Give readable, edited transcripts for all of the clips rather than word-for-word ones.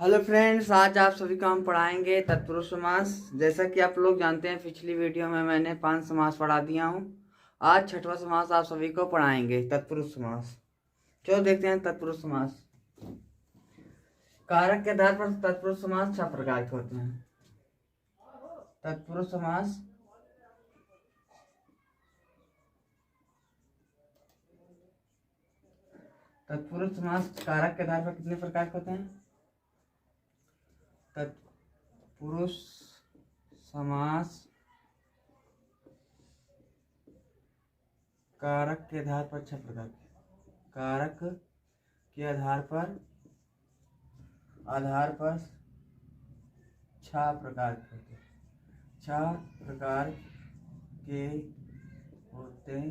Hello friends, आज आप सभी को हम पढ़ाएंगे तत्पुरुष समास। जैसा कि आप लोग जानते हैं, पिछली वीडियो में मैंने 5 समास पढ़ा दिया हूँ। आज छठवां समास आप सभी को पढ़ाएंगे, तत्पुरुष समास। चलो देखते हैं तत्पुरुष समास। कारक के आधार पर तत्पुरुष समास 6 प्रकार के होते हैं। तत्पुरुष समास कारक के आधार पर कितने प्रकार के होते हैं? तत्पुरुष समास कारक के आधार पर 6 प्रकार के। कारक के आधार पर 6 प्रकार के होते हैं। 6 प्रकार के होते हैं।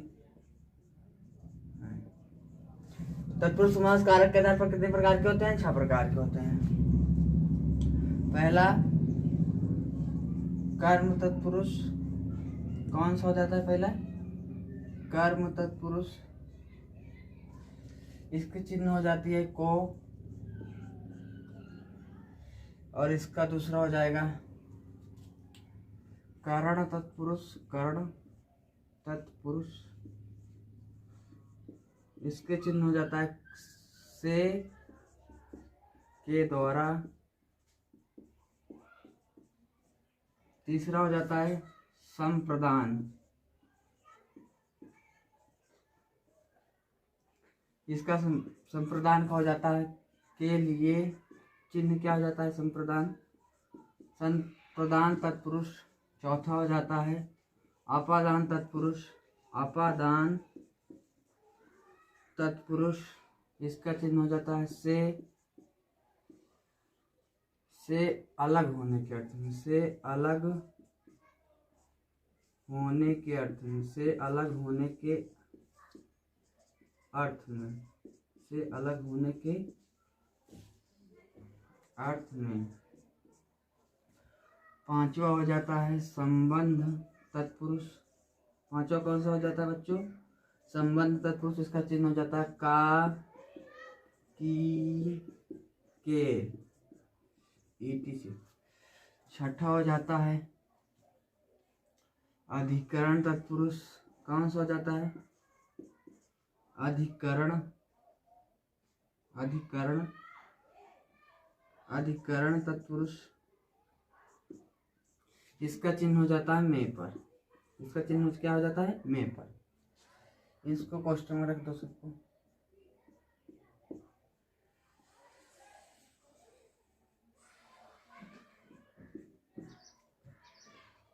तत्पुरुष समास कारक के आधार पर कितने प्रकार के होते हैं? 6 प्रकार के होते हैं। पहला कर्म तत्पुरुष। कौन सा हो जाता है? पहला कर्म तत्पुरुष। इसकी चिन्ह हो जाती है को, और इसका दूसरा हो जाएगा करण तत्पुरुष। कर्ण तत्पुरुष, इसके चिन्ह हो जाता है से के द्वारा। तीसरा हो जाता है संप्रदान। इसका संप्रदान का हो जाता है के लिए चिन्ह क्या हो जाता है? संप्रदान तत्पुरुष। चौथा हो जाता है अपादान तत्पुरुष। अपादान तत्पुरुष, इसका चिन्ह हो जाता है से अलग होने के अर्थ में। से अलग होने के अर्थ में। से अलग होने के अर्थ में। से अलग होने के अर्थ में। पांचवा हो जाता है संबंध तत्पुरुष। पांचवा कौन सा हो जाता है बच्चों? संबंध तत्पुरुष। इसका चिन्ह हो जाता है का, की, के, ईटी से। छठा हो जाता है अधिकरण तत्पुरुष। कौन सा हो जाता है? अधिकरण तत्पुरुष। इसका चिन्ह हो जाता है में पर। इसका चिन्ह क्या हो जाता है? में पर। इसको क्वेश्चन में रख दो सबको।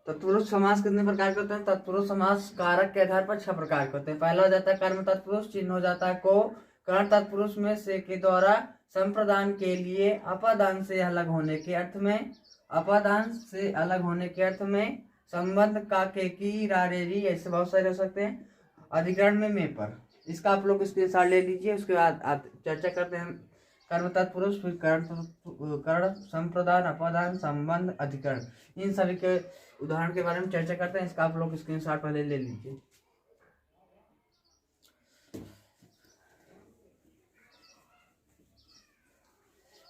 तत्पुरुष समास कितने प्रकार के होते हैं? तत्पुरुष समास कारक के आधार पर 6 प्रकार के होते हैं। पहला हो जाता है कर्म तत्पुरुष। चिन्ह हो जाता है को। कर्ण तत्पुरुष में से के द्वारा संप्रदान के लिए अपादान से अलग होने के अर्थ में। अपादान से अलग होने के अर्थ में। संबंध का के की रारेरी, ऐसे बहुत सारे हो सकते हैं। अधिकरण में पर। इसका आप लोग इसके साथ ले लीजिए। उसके बाद आप चर्चा करते हैं कर्म तत्पुरुष, फिर कर्ण, संप्रदान, अपादान, संबंध, अधिकरण। इन सभी के उदाहरण के बारे में चर्चा करते हैं। इसका आप लोग स्क्रीनशॉट पहले ले लीजिए।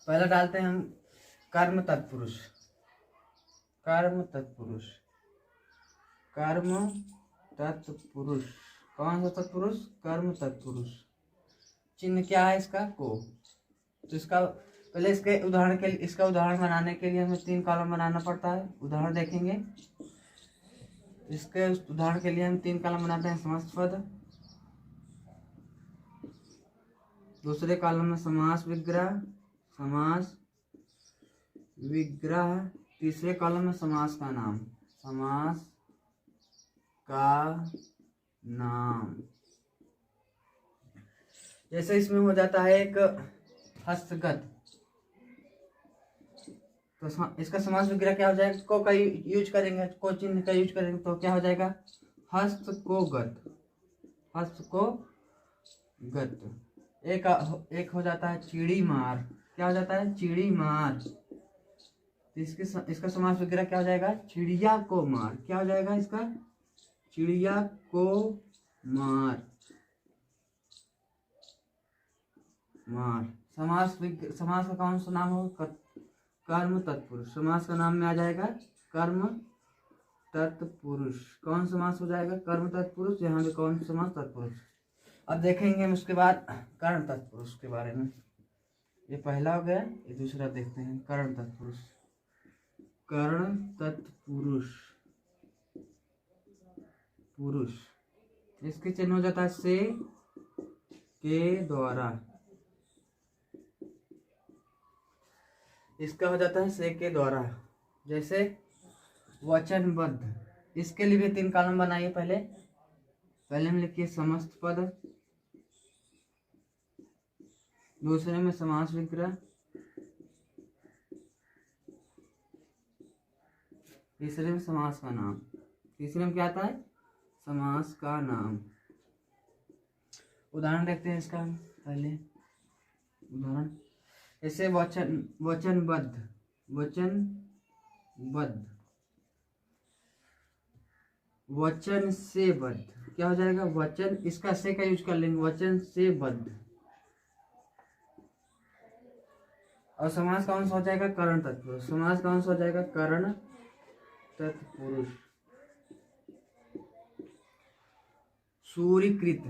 पहला डालते हैं हम कर्म तत्पुरुष। कर्म तत्पुरुष। कर्म तत्पुरुष। कौन सा तत्पुरुष? कर्म तत्पुरुष। चिन्ह क्या है इसका? को। तो इसका पहले इसके उदाहरण के लिए, इसका उदाहरण बनाने के लिए हमें 3 कॉलम बनाना पड़ता है। उदाहरण देखेंगे। इसके उदाहरण के लिए हम 3 कॉलम बनाते हैं। समस्त पद, दूसरे कॉलम में समास विग्रह। तीसरे कॉलम में समास का नाम। जैसे इसमें हो जाता है एक हस्तगत, तो इसका समास विग्रह क्या हो जाएगा? को का यूज करेंगे, को चिन्ह का यूज करेंगे तो क्या हो जाएगा? हस्त को गत। एक हो जाता है चिड़ी मार। क्या हो जाता है? चिड़ी मार। इसका समास विग्रह क्या हो जाएगा? चिड़िया को मार। क्या हो जाएगा इसका? चिड़िया को मार। समास का कौन सा नाम हो? कर्म तत्पुरुष। समास का नाम में आ जाएगा कर्म तत्पुरुष। कौन समास हो जाएगा? कर्म तत्पुरुष। यहाँ भी कौन समास? तत्पुरुष। अब देखेंगे हम उसके बाद कर्ण तत्पुरुष के बारे में। ये पहला हो गया, ये दूसरा देखते हैं कर्ण तत्पुरुष। कर्ण तत्पुरुष पुरुष, इसके चिन्ह हो जाता है से के द्वारा। इसका हो जाता है से के द्वारा। जैसे वचनबद्ध, इसके लिए भी 3 कॉलम बनाइए। पहले में लिखिए समस्त पद, दूसरे में समास विग्रह, तीसरे में समास का नाम। तीसरे में क्या आता है? समास का नाम। उदाहरण देखते हैं इसका। पहले उदाहरण जैसे वचनबद्ध, वचन से बद्ध। क्या हो जाएगा? वचन, इसका से का यूज कर लेंगे, वचन से बद्ध। और समास कौन सा हो जाएगा? कर्ण तत्पुरुष। समास कौन सा हो जाएगा? कर्ण तत्पुरुष। सूर्यकृत,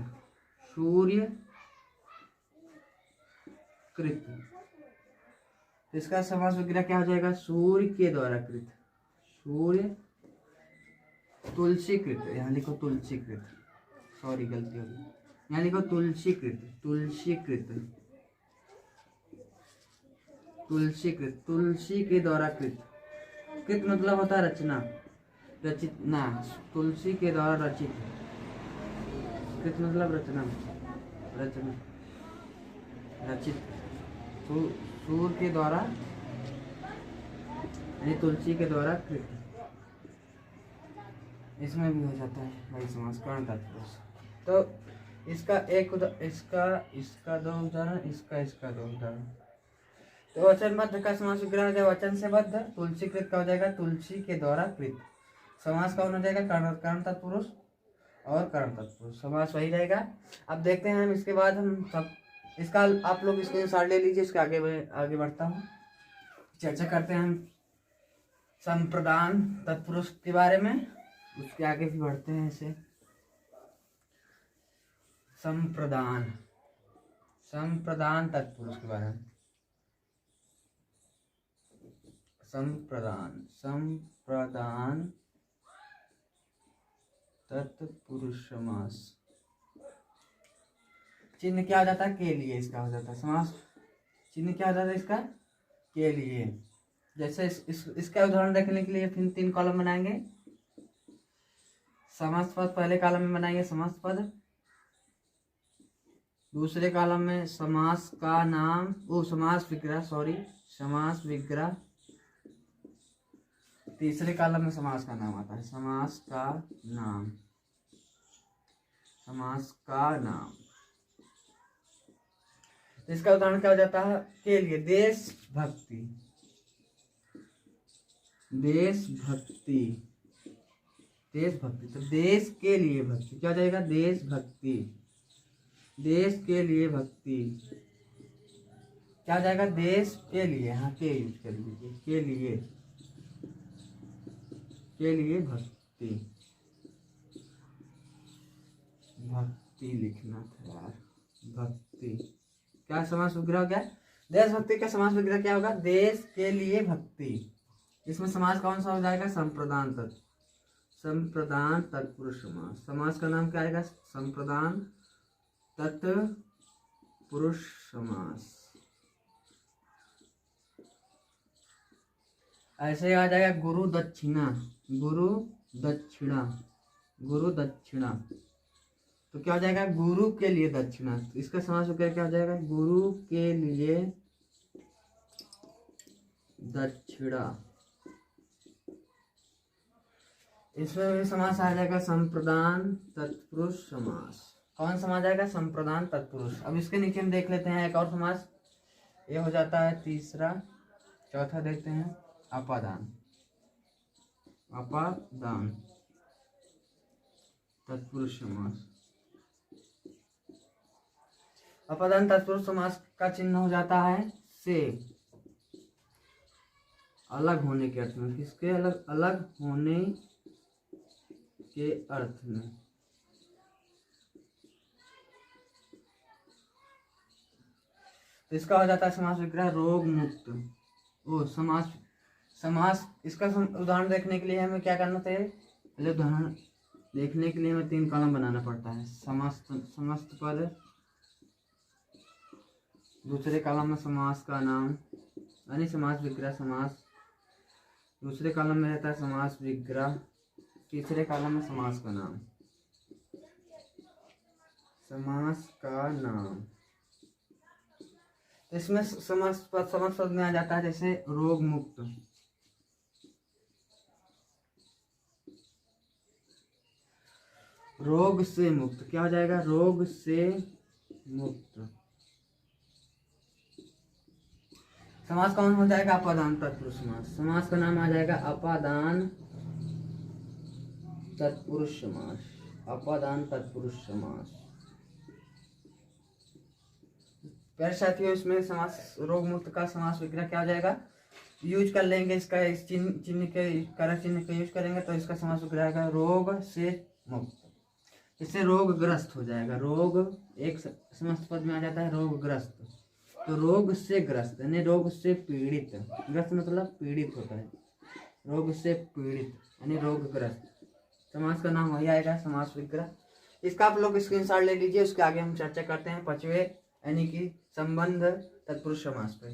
इसका समास विग्रह क्या हो जाएगा? सूर्य के द्वारा कृत। सूर्य। तुलसीकृत, यहाँ लिखो तुलसीकृत, सॉरी गलती होगी, यहाँ लिखो तुलसीकृत। तुलसी के द्वारा कृत। कृत मतलब होता है रचना, रचित ना, तुलसी के द्वारा रचित। कृत मतलब रचना, रचित। सूर्य के द्वारा यानी तुलसी के द्वारा कृत। इसमें भी हो जाता है भाई समास कर्ण तत्पुरुष। तो इसका दो उदाहरण, इसका 2 उदाहरण। तो वचनबद्ध का समास विग्रह हो जाएगा वचन से बद्ध। तुलसीकृत का हो जाएगा तुलसी के द्वारा कृत। समास कौन हो जाएगा? कर्ण तत्पुरुष और कर्ण तत्पुरुष। समास वही रहेगा। अब देखते हैं हम इसके बाद हम सब इसका, आप लोग इसको साथ ले लीजिए। इसके आगे बढ़ता हूँ, चर्चा करते हैं हम संप्रदान तत्पुरुष के बारे में। उसके आगे भी बढ़ते हैं ऐसे। संप्रदान तत्पुरुष के बारे में। संप्रदान तत्पुरुष समास। चिन्ह क्या हो जाता है? के लिए। इसका हो जाता है समास चिन्ह क्या हो जाता है? इसका के लिए। जैसे इसका उदाहरण देखने के लिए फिर 3 कॉलम बनाएंगे। समास पद पहले कॉलम में बनाएंगे समास पद, दूसरे कॉलम में समास का नाम, समास विग्रह। तीसरे कॉलम में समास का नाम आता है, समास का नाम। इसका उदाहरण क्या हो जाता है? के लिए देशभक्ति। तो देश के लिए भक्ति क्या हो जाएगा? देशभक्ति। देश के लिए भक्ति क्या हो जाएगा? देश के लिए। हाँ, के यूज कर लीजिए। के लिए भक्ति लिखना था यार। भक्ति क्या समास विग्रह हो गया? देशभक्ति का समास विग्रह क्या होगा? देश के लिए भक्ति। इसमें समास कौन सा हो जाएगा? संप्रदान तत्पुरुष समास। समास का नाम क्या आएगा? संप्रदान तत्पुरुष समास। ऐसे आ जाएगा गुरु दक्षिणा। तो क्या हो जाएगा? गुरु के लिए दक्षिणा। इसका समास वगैरह क्या हो जाएगा? गुरु के लिए दक्षिणा। इसमें भी समास आ जाएगा संप्रदान तत्पुरुष समास। कौन समास आएगा? संप्रदान तत्पुरुष। अब इसके नीचे हम देख लेते हैं एक और समास। ये हो जाता है तीसरा। चौथा देखते हैं अपादान तत्पुरुष समास। अपादान तत्पुरुष समास का चिन्ह हो जाता है से। अलग होने के अर्थ में, किसके अलग अलग होने के अर्थ में। तो इसका हो जाता है समास विग्रह रोग मुक्त। ओ समास समास इसका उदाहरण देखने के लिए हमें क्या करना चाहिए, पहले उदाहरण देखने के लिए हमें 3 कॉलम बनाना पड़ता है। समस्त पद, दूसरे कॉलम में समास का नाम यानी समास विग्रह समास, दूसरे कॉलम में रहता है समास विग्रह, तीसरे कॉलम में समास का नाम। समास का नाम इसमें समास पद में आ जाता है, जैसे रोग मुक्त, रोग से मुक्त। क्या हो जाएगा, रोग से मुक्त। समास कौन हो जाएगा, अपादान तत्पुरुष समास। समास का नाम आ जाएगा अपादान तत्पुरुष समास, अपादान तत्पुरुष समास। प्यारे साथियों, इसमें समास रोग मुक्त का समास विग्रह क्या हो जाएगा, यूज कर लेंगे इसका, इस चिन्ह के कारक चिन्ह का यूज करेंगे तो इसका समास विग्रह आएगा रोग से मुक्त। इससे रोगग्रस्त हो जाएगा, रोग एक समस्त पद में आ जाता है रोगग्रस्त, तो रोग से ग्रस्त यानी रोग से पीड़ित, ग्रस्त मतलब पीड़ित होता है, रोग से पीड़ित यानी रोगग्रस्त। समास का नाम वही आएगा समास विग्रह। इसका आप लोग स्क्रीनशॉट ले लीजिए, उसके आगे हम चर्चा करते हैं 5वें यानी कि संबंध तत्पुरुष समास पे।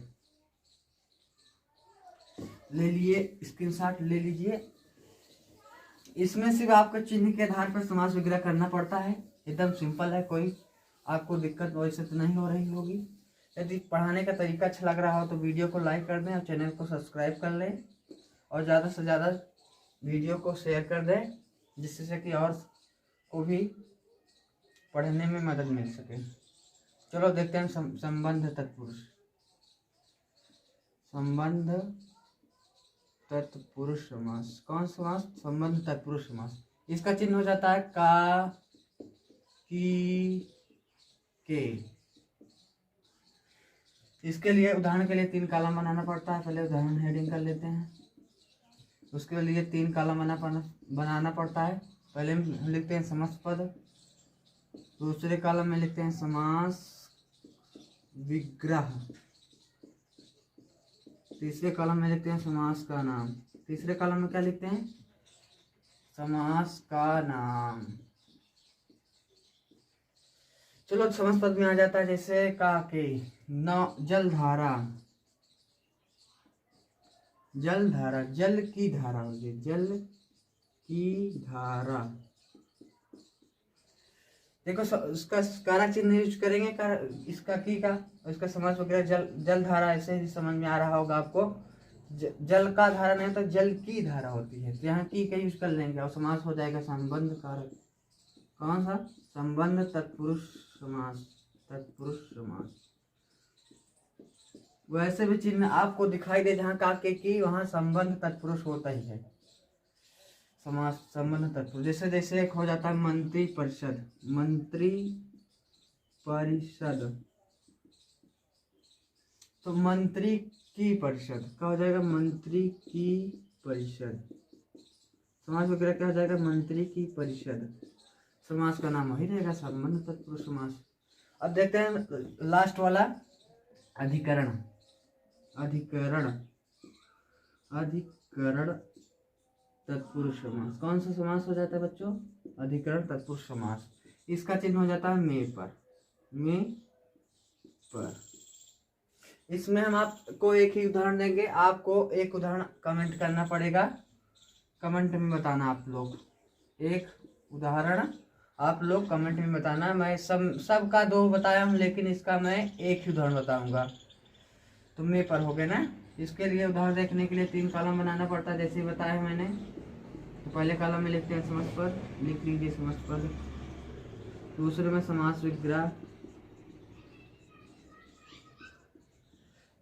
ले लिए स्क्रीनशॉट ले लीजिए। इसमें सिर्फ आपको चिन्ह के आधार पर समास विग्रह करना पड़ता है, एकदम सिंपल है, कोई आपको दिक्कत वैसे तो नहीं हो रही होगी। यदि पढ़ाने का तरीका अच्छा लग रहा हो तो वीडियो को लाइक कर दें और चैनल को सब्सक्राइब कर लें और ज़्यादा से ज़्यादा वीडियो को शेयर कर दें, जिससे कि और को भी पढ़ने में मदद मिल सके। चलो देखते हैं संबंध तत्पुरुष, संबंध तत्पुरुष समास। कौन समास, संबंध तत्पुरुष समास। इसका चिन्ह हो जाता है का, की, के। इसके लिए उदाहरण के लिए 3 कॉलम बनाना पड़ता है। पहले उदाहरण हेडिंग कर लेते हैं, उसके लिए 3 कॉलम बनाना पड़ता है। पहले हम लिखते हैं समस्त पद, दूसरे कॉलम में लिखते हैं समास विग्रह, तीसरे कॉलम में लिखते हैं समास का नाम, तीसरे कॉलम में क्या लिखते हैं, समास का नाम। चलो समस्त पद में आ जाता है, जैसे का, के, न, जलधारा, जलधारा, जल की धारा होगी, जल की धारा। देखो उसका कारक चिन्ह यूज करेंगे, इसका की का, इसका समास वगैरह जल, जल धारा, ऐसे ही समझ में आ रहा होगा आपको। जल का धारा नहीं तो जल की धारा होती है, तो यहाँ की का यूज कर लेंगे और समास हो जाएगा संबंध कारक। कौन सा, संबंध तत्पुरुष समास, तत्पुरुष समास। वैसे भी चिन्ह आपको दिखाई दे जहाँ का, के, की, वहां संबंध तत्पुरुष होता ही है, समास संबंध तत्पुरुष। जैसे जैसे एक हो जाता है मंत्री परिषद, मंत्री परिषद, तो मंत्री की परिषद क्या हो जाएगा, मंत्री की परिषद। समास वगैरह क्या हो जाएगा, मंत्री की परिषद। समास का नाम वही रहेगा संबंध तत्पुरुष समास। अब देखते हैं लास्ट वाला, अधिकरण, अधिकरण, अधिकरण तत्पुरुष समास। कौन सा समास हो जाता है बच्चों, अधिकरण तत्पुरुष समास। इसका चिन्ह हो जाता है में पर, में पर। इसमें हम आपको एक ही उदाहरण देंगे, आपको एक उदाहरण कमेंट करना पड़ेगा, कमेंट में बताना आप लोग, एक उदाहरण आप लोग कमेंट में बताना। मैं सबका 2 बताया हूँ, लेकिन इसका मैं एक ही उदाहरण बताऊंगा। तो में पर हो गए ना। इसके लिए उदाहरण देखने के लिए 3 कॉलम बनाना पड़ता है, जैसे बताया मैंने। तो पहले कॉलम में लिखते हैं समस्त पद, लिख लीजिए समस्त पद, दूसरे में समास विग्रह,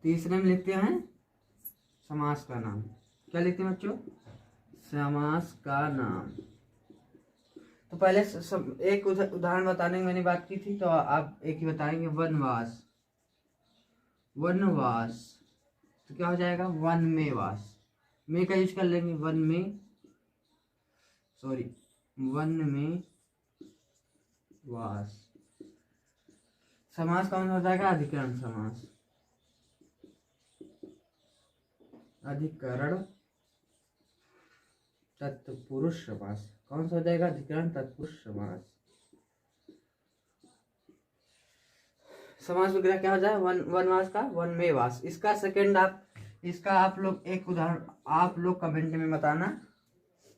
तीसरे में लिखते हैं समास का नाम। क्या लिखते हैं बच्चों, समास का नाम। तो पहले एक उदाहरण बताने की मैंने बात की थी, तो आप एक ही बताएंगे, वनवास, वनवास, तो क्या हो जाएगा, वन में वास, में का यूज कर लेंगे, वन में, सॉरी वन में वास। समास कौन हो जाएगा? अधिकरण समास। अधिकरण तत्पुरुष समास कौन सा हो जाएगा? अधिकरण तत्पुरुष समास। समास विग्रह क्या हो जाए? वनवास का वन में वास। इसका सेकंड आप लोग एक उदाहरण आप लोग कमेंट में बताना।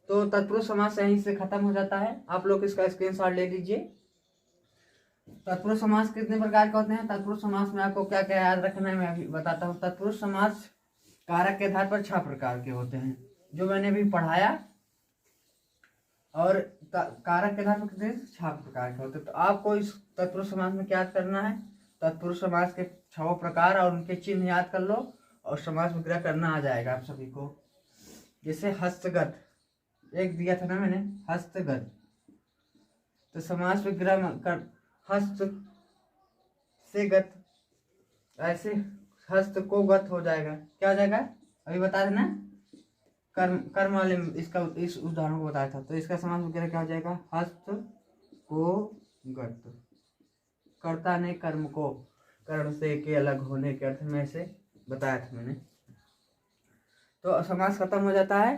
तो तत्पुरुष समास यहीं से खत्म हो जाता है। आप लोग इसका स्क्रीनशॉट ले लीजिए। तत्पुरुष समास कितने प्रकार के होते हैं? तत्पुरुष समास में आपको क्या क्या याद रखना है मैं अभी बताता हूँ। तत्पुरुष समास कारक के आधार पर 6 प्रकार के होते हैं, जो मैंने अभी पढ़ाया। और कारक के आधार पर कितने? 6 प्रकार के होते हैं। तो आपको इस तत्पुरुष समास में क्या याद करना है? तत्पुरुष समास के 6 प्रकार और उनके चिन्ह याद कर लो और समास विग्रह करना आ जाएगा आप सभी को। जैसे हस्तगत एक दिया था ना मैंने, हस्तगत। तो समास विग्रह कर हस्त से गत, ऐसे हस्त को गत हो जाएगा। क्या हो जाएगा? अभी बता देना। कर्म वाले इसका इस उदाहरण को बताया था। तो इसका समास विग्रह क्या हो जाएगा? हस्त को गत। कर्ता ने कर्म को कर्म से के अलग होने के अर्थ में से बताया था मैंने। तो समास खत्म हो जाता है।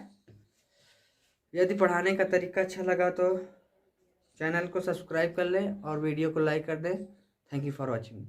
यदि पढ़ाने का तरीका अच्छा लगा तो चैनल को सब्सक्राइब कर लें और वीडियो को लाइक कर दें। Thank you for watching.